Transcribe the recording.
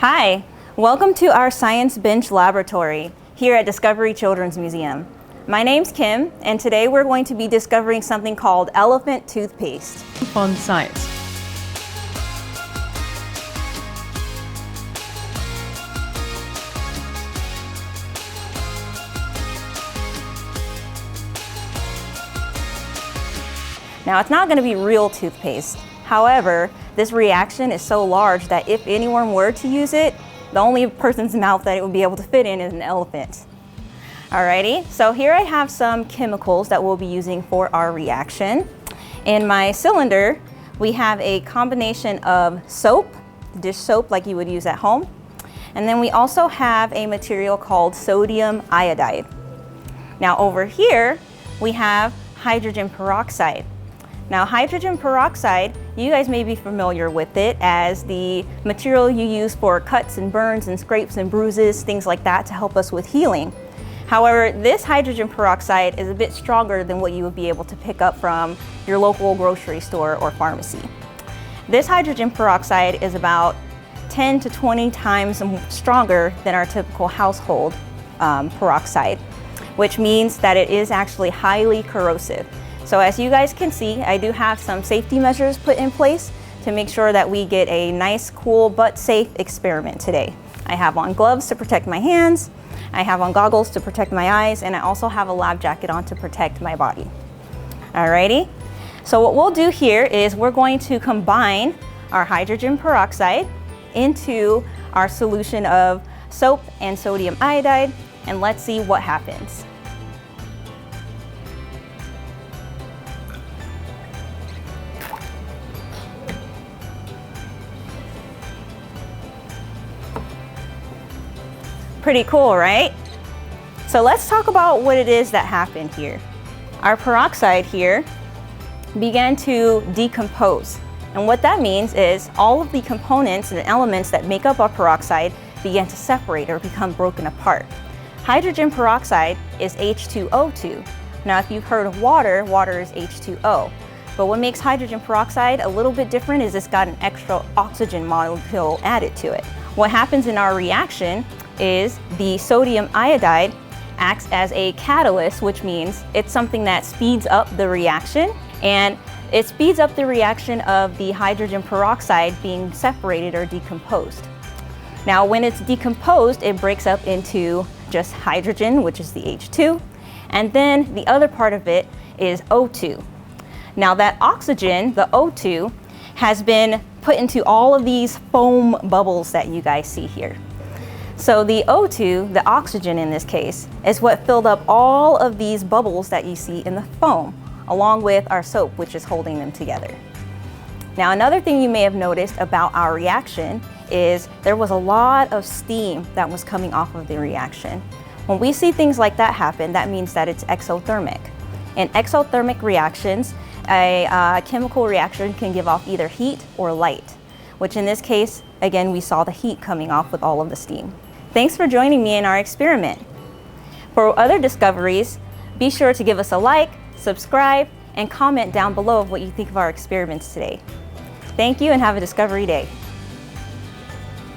Hi, welcome to our Science Bench Laboratory here at Discovery Children's Museum. My name's Kim, and today we're going to be discovering something called elephant toothpaste. Fun science. Now, it's not going to be real toothpaste. However, this reaction is so large that if anyone were to use it, the only person's mouth that it would be able to fit in is an elephant. Alrighty, so here I have some chemicals that we'll be using for our reaction. In my cylinder, we have a combination of soap, dish soap like you would use at home, and then we also have a material called sodium iodide. Now over here, we have hydrogen peroxide. Now, hydrogen peroxide, you guys may be familiar with it as the material you use for cuts and burns and scrapes and bruises, things like that, to help us with healing. However, this hydrogen peroxide is a bit stronger than what you would be able to pick up from your local grocery store or pharmacy. This hydrogen peroxide is about 10 to 20 times stronger than our typical household peroxide, which means that it is actually highly corrosive. So as you guys can see, I do have some safety measures put in place to make sure that we get a nice, cool, but safe experiment today. I have on gloves to protect my hands, I have on goggles to protect my eyes, and I also have a lab jacket on to protect my body. Alrighty, so what we'll do here is we're going to combine our hydrogen peroxide into our solution of soap and sodium iodide, and let's see what happens. Pretty cool, right? So let's talk about what it is that happened here. Our peroxide here began to decompose. And what that means is all of the components and elements that make up our peroxide began to separate or become broken apart. Hydrogen peroxide is H2O2. Now, if you've heard of water, water is H2O. But what makes hydrogen peroxide a little bit different is it's got an extra oxygen molecule added to it. What happens in our reaction is the sodium iodide acts as a catalyst, which means it's something that speeds up the reaction, and it speeds up the reaction of the hydrogen peroxide being separated or decomposed. Now, when it's decomposed, it breaks up into just hydrogen, which is the H2, and then the other part of it is O2. Now, that oxygen, the O2, has been put into all of these foam bubbles that you guys see here. So the O2, the oxygen in this case, is what filled up all of these bubbles that you see in the foam, along with our soap, which is holding them together. Now, another thing you may have noticed about our reaction is there was a lot of steam that was coming off of the reaction. When we see things like that happen, that means that it's exothermic. In exothermic reactions, a chemical reaction can give off either heat or light, which in this case, again, we saw the heat coming off with all of the steam. Thanks for joining me in our experiment. For other discoveries, be sure to give us a like, subscribe, and comment down below of what you think of our experiments today. Thank you and have a discovery day.